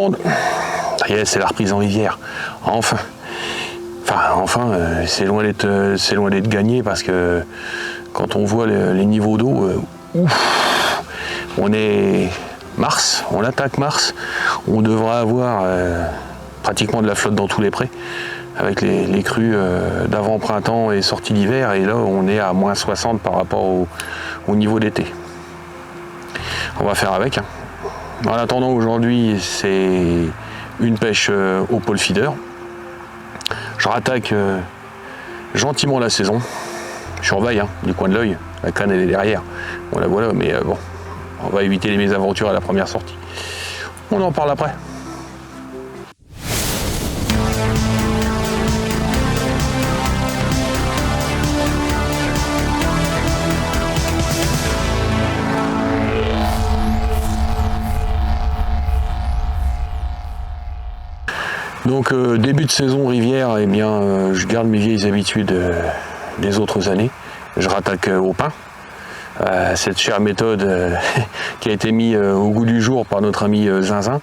monde. Ça y est, c'est la reprise en rivière. Enfin, c'est loin d'être gagné parce que quand on voit les niveaux d'eau, on est mars, on attaque mars, on devrait avoir pratiquement de la flotte dans tous les prés avec les crues d'avant-printemps et sortie d'hiver, et là on est à moins 60 par rapport au niveau d'été. On va faire avec. En attendant, aujourd'hui c'est une pêche au pole feeder. Je rattaque gentiment la saison. Je surveille du coin de l'œil, la canne elle est derrière. Bon la voilà, mais bon, on va éviter les mésaventures à la première sortie. On en parle après. Donc début de saison rivière, eh bien je garde mes vieilles habitudes des autres années. Je rattaque au pain. Cette chère méthode qui a été mise au goût du jour par notre ami Zinzin,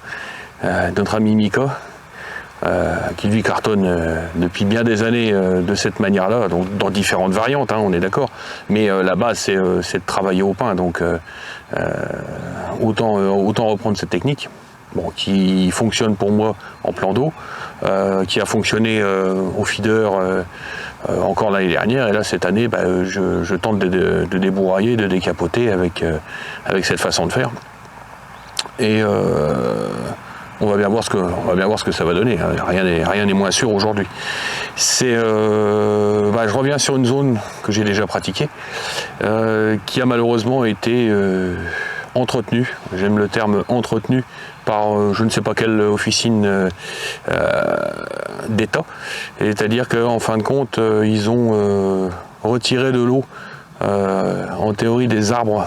notre ami Mika, qui lui cartonne depuis bien des années de cette manière-là, donc dans différentes variantes, on est d'accord. Mais la base c'est de travailler au pain, donc autant reprendre cette technique. Bon, qui fonctionne pour moi en plan d'eau, qui a fonctionné au feeder encore l'année dernière, et là cette année je tente de débourrailler, de décapoter avec cette façon de faire. Et on va bien voir ce que ça va donner. Rien n'est moins sûr aujourd'hui. Je reviens sur une zone que j'ai déjà pratiquée, qui a malheureusement été entretenu, j'aime le terme entretenu, par je ne sais pas quelle officine d'État. C'est-à-dire qu'en fin de compte, ils ont retiré de l'eau, en théorie, des arbres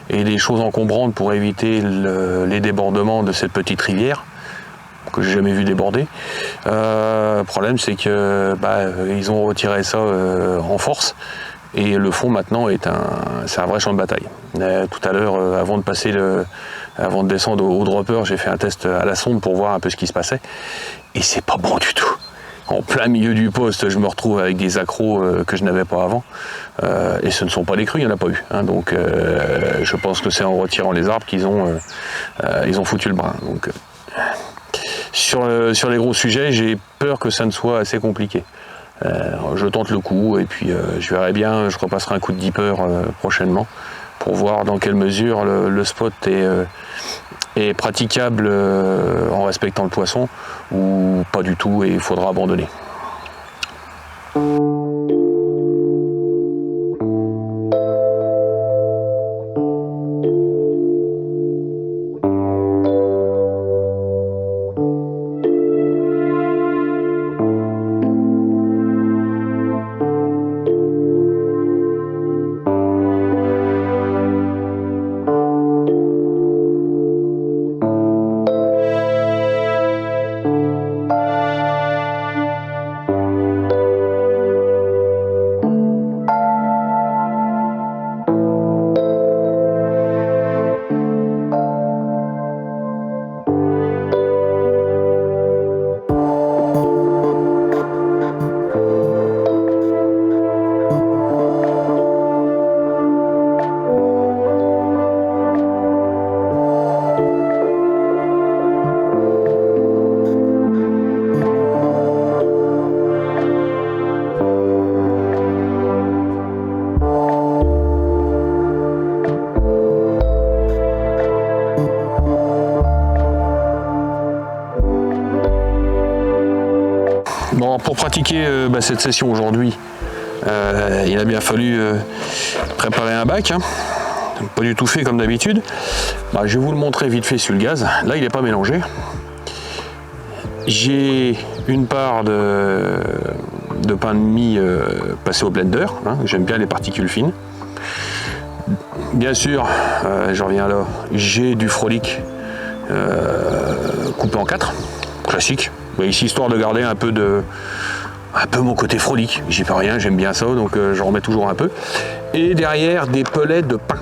et des choses encombrantes pour éviter les débordements de cette petite rivière que j'ai jamais vu déborder. Le problème, c'est que ils ont retiré ça en force. Et le fond maintenant c'est un vrai champ de bataille. Tout à l'heure, avant de descendre au dropper, j'ai fait un test à la sonde pour voir un peu ce qui se passait. Et c'est pas bon du tout. En plein milieu du poste, je me retrouve avec des accros que je n'avais pas avant. Et ce ne sont pas des crues, il n'y en a pas eu. Donc je pense que c'est en retirant les arbres qu'ils ont foutu le brin. Donc, sur les gros sujets, j'ai peur que ça ne soit assez compliqué. Je tente le coup et puis je verrai bien, je repasserai un coup de dipper prochainement pour voir dans quelle mesure le spot est praticable en respectant le poisson ou pas du tout et il faudra abandonner. Bon, pour pratiquer cette session aujourd'hui, il a bien fallu préparer un bac, pas du tout fait comme d'habitude. Je vais vous le montrer vite fait sur le gaz. Là, il n'est pas mélangé. J'ai une part de pain de mie passé au blender. J'aime bien les particules fines. Bien sûr, j'en reviens là, j'ai du frolic coupé en 4, classique. Mais ici, histoire de garder un peu mon côté frolic. J'y peux rien, j'aime bien ça, donc j'en remets toujours un peu. Et derrière, des pellets de pain.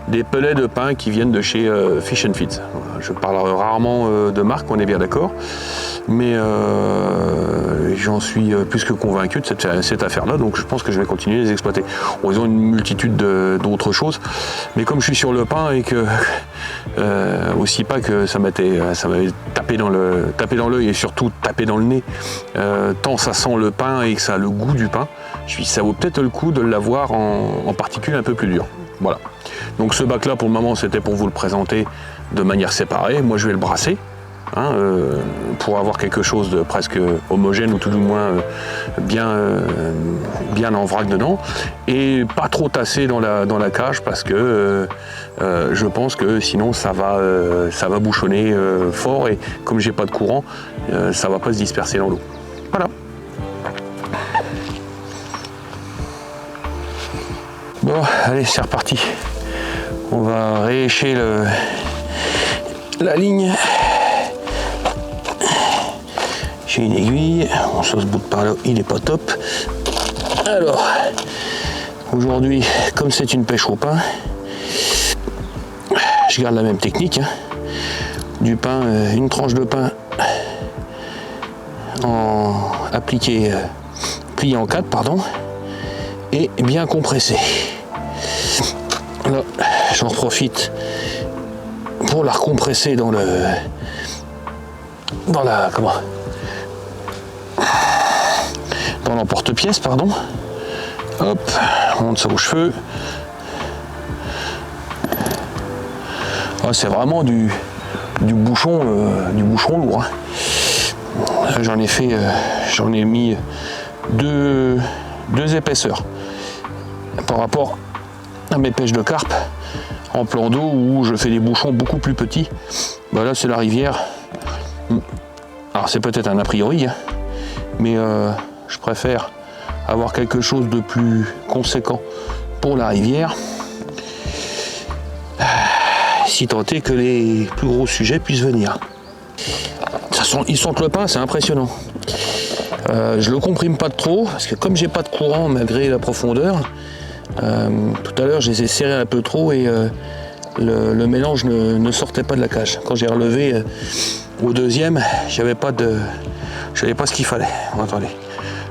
Des pellets de pain qui viennent de chez Fish and Feeds. Je parle rarement de marque, on est bien d'accord, mais j'en suis plus que convaincu de cette affaire-là, donc je pense que je vais continuer à les exploiter. Bon, ils ont une multitude d'autres choses, mais comme je suis sur le pain et que aussi pas que ça m'avait tapé dans l'œil et surtout tapé dans le nez, tant ça sent le pain et que ça a le goût du pain, ça vaut peut-être le coup de l'avoir en particules un peu plus dur. Voilà. Donc ce bac là pour le moment c'était pour vous le présenter de manière séparée. Moi je vais le brasser pour avoir quelque chose de presque homogène ou tout du moins bien en vrac dedans et pas trop tassé dans la cage parce que je pense que sinon ça va bouchonner fort et comme j'ai pas de courant ça va pas se disperser dans l'eau. Voilà. Bon, allez, c'est reparti. On va réécher la ligne. J'ai une aiguille. Bon, ça se bout par là, il est pas top. Alors, aujourd'hui, comme c'est une pêche au pain, je garde la même technique. Du pain, une tranche de pain plié en 4, pardon, et bien compressé. Là, j'en profite pour la recompresser dans l'emporte-pièce, pardon. Hop, on monte ça aux cheveux. Ah, c'est vraiment du bouchon lourd. J'en ai mis deux épaisseurs par rapport à mes pêches de carpe en plan d'eau où je fais des bouchons beaucoup plus petits. Bah là c'est la rivière. Alors c'est peut-être un a priori, mais je préfère avoir quelque chose de plus conséquent pour la rivière, si tant est que les plus gros sujets puissent venir. Ils sentent le pain, c'est impressionnant. Je le comprime pas trop parce que comme j'ai pas de courant malgré la profondeur, tout à l'heure je les ai serrés un peu trop et le mélange ne sortait pas de la cage. Quand j'ai relevé au deuxième, je savais pas ce qu'il fallait. Attendez,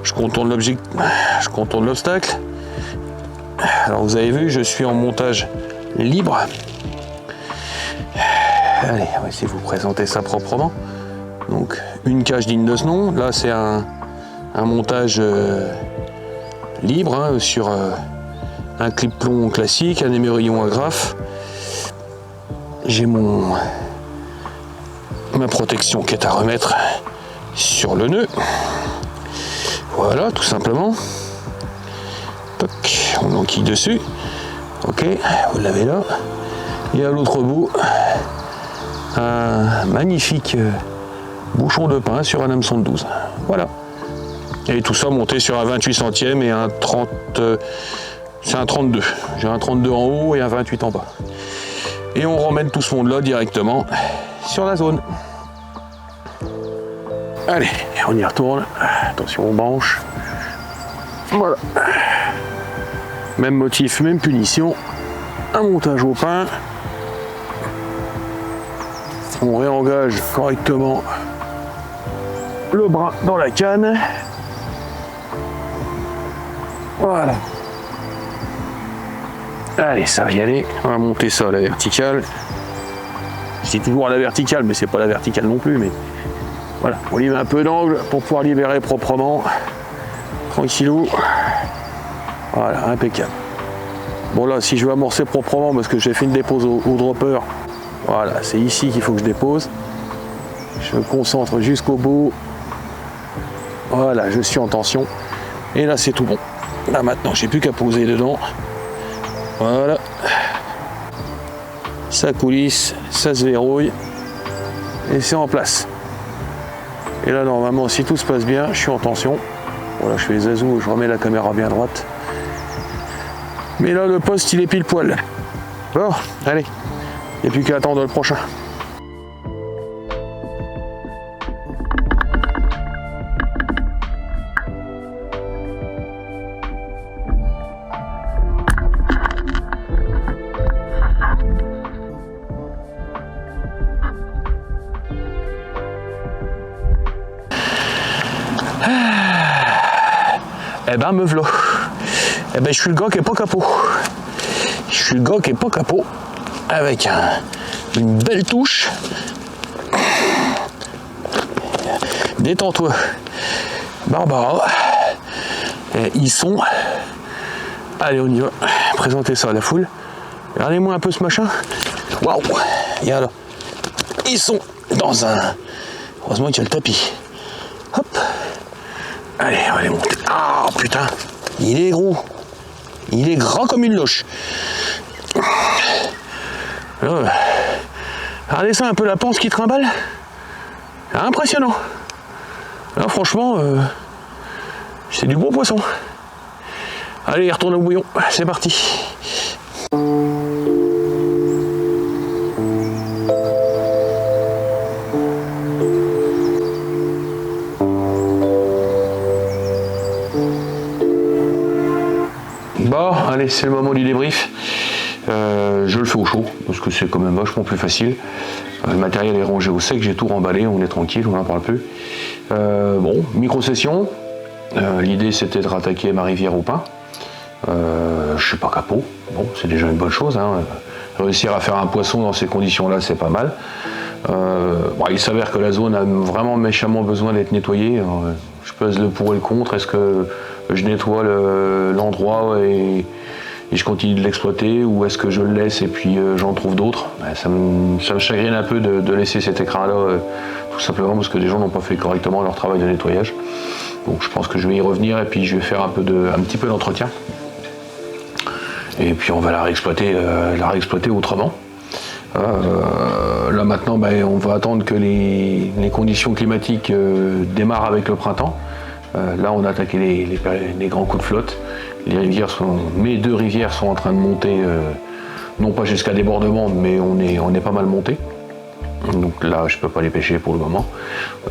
je contourne l'obstacle. Alors vous avez vu, je suis en montage libre. Allez, on va essayer de vous présenter ça proprement. Donc une cage digne de ce nom. Là c'est un montage libre sur un clip plomb classique, un émerillon agrafe. J'ai ma protection qui est à remettre sur le nœud. Voilà, tout simplement. Toc, on enquille dessus. Ok, vous l'avez là. Et à l'autre bout, un magnifique bouchon de pain sur un hameçon de 12. Voilà. Et tout ça monté sur un 28 centièmes et un 30. C'est un 32. J'ai un 32 en haut et un 28 en bas. Et on ramène tout ce monde-là directement sur la zone. Allez, on y retourne. Attention aux branches. Voilà. Même motif, même punition. Un montage au pain. On réengage correctement le bras dans la canne. Voilà. Allez, ça va y aller. On va monter ça à la verticale. Je dis toujours à la verticale, mais c'est pas la verticale non plus. Mais voilà, on y met un peu d'angle pour pouvoir libérer proprement. Tranquillou. Voilà, impeccable. Bon là, si je veux amorcer proprement, parce que j'ai fait une dépose au dropper, voilà, c'est ici qu'il faut que je dépose. Je me concentre jusqu'au bout. Voilà, je suis en tension. Et là, c'est tout bon. Là, maintenant, j'ai plus qu'à poser dedans. Voilà. Ça coulisse, ça se verrouille. Et c'est en place. Et là, normalement, si tout se passe bien, je suis en tension. Voilà, je fais les azous, je remets la caméra bien droite. Mais là, le poste, il est pile poil. Bon, allez. Il n'y a plus qu'à attendre le prochain. Eh ben me v'là. Eh ben je suis le gars qui est pas capot. Je suis le gars qui est pas capot. Avec une belle touche. Détends-toi. Barbara. Et ils sont. Allez, on y va. Présentez ça à la foule. Regardez-moi un peu ce machin. Waouh. Regarde. Ils sont dans un. Heureusement qu'il y a le tapis. Hop. Allez, on va les monter. Ah putain. Il est gros. Il est grand comme une loche. Regardez ça un peu la panse qui trimballe. Impressionnant. Là, franchement, c'est du bon poisson. Allez, il retourne au bouillon. C'est parti. Bon, allez, c'est le moment du débrief. Je le fais au chaud, parce que c'est quand même vachement plus facile. Le matériel est rangé au sec, j'ai tout remballé, on est tranquille, on n'en parle plus. Bon, micro-session. L'idée c'était de rattaquer ma rivière au pain. Je suis pas capot, bon, c'est déjà une bonne chose. Hein. Réussir à faire un poisson dans ces conditions-là, c'est pas mal. Bon, il s'avère que la zone a vraiment méchamment besoin d'être nettoyée. Alors, je pèse le pour et le contre. Est-ce que je nettoie l'endroit et je continue de l'exploiter, ou est-ce que je le laisse et puis j'en trouve d'autres? Ça me chagrine un peu de laisser cet écrin-là, tout simplement parce que les gens n'ont pas fait correctement leur travail de nettoyage. Donc je pense que je vais y revenir et puis je vais faire un petit peu d'entretien. Et puis on va la réexploiter autrement. Là maintenant, on va attendre que les conditions climatiques démarrent avec le printemps. Là on a attaqué les grands coups de flotte. Mes deux rivières sont en train de monter, non pas jusqu'à débordement, mais on est pas mal monté. Donc là je peux pas les pêcher pour le moment.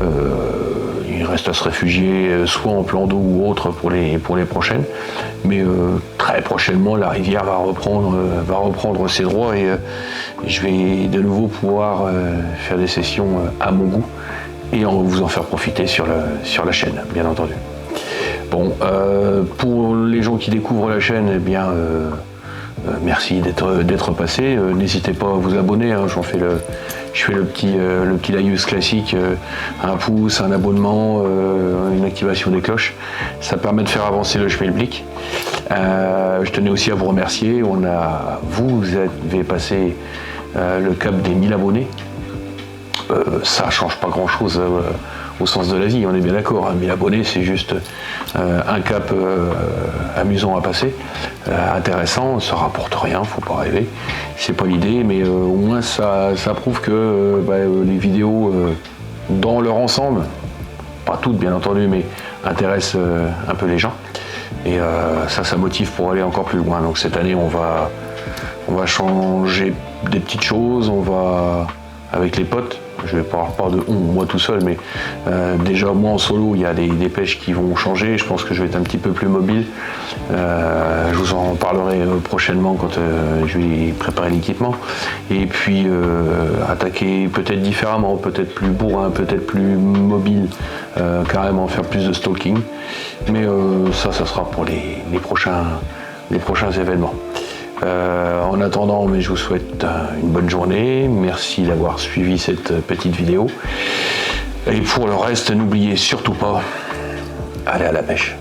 Il reste à se réfugier soit en plan d'eau ou autre pour les prochaines. Mais très prochainement la rivière va reprendre ses droits et je vais de nouveau pouvoir faire des sessions à mon goût et vous en faire profiter sur la chaîne, bien entendu. Bon, pour les gens qui découvrent la chaîne, eh bien, merci d'être passé. N'hésitez pas à vous abonner. Hein, je fais le petit laïus classique, un pouce, un abonnement, une activation des cloches. Ça permet de faire avancer le schmilblick. Je tenais aussi à vous remercier. Vous avez passé le cap des 1000 abonnés. Ça ne change pas grand-chose au sens de la vie, on est bien d'accord. Hein, 1000 abonnés, c'est juste un cap amusant à passer, intéressant, ça rapporte rien, faut pas rêver. C'est pas l'idée, mais au moins ça prouve que les vidéos dans leur ensemble, pas toutes bien entendu, mais intéressent un peu les gens. Et ça motive pour aller encore plus loin. Donc cette année, on va changer des petites choses, on va avec les potes. Je vais pas de moi tout seul, mais déjà moi en solo, il y a des pêches qui vont changer. Je pense que je vais être un petit peu plus mobile. Je vous en parlerai prochainement quand je vais préparer l'équipement. Et puis attaquer peut-être différemment, peut-être plus bourrin, peut-être plus mobile, carrément faire plus de stalking. Mais ça sera pour les prochains événements. En attendant, mais je vous souhaite une bonne journée. Merci d'avoir suivi cette petite vidéo. Et pour le reste, n'oubliez surtout pas, allez à la pêche.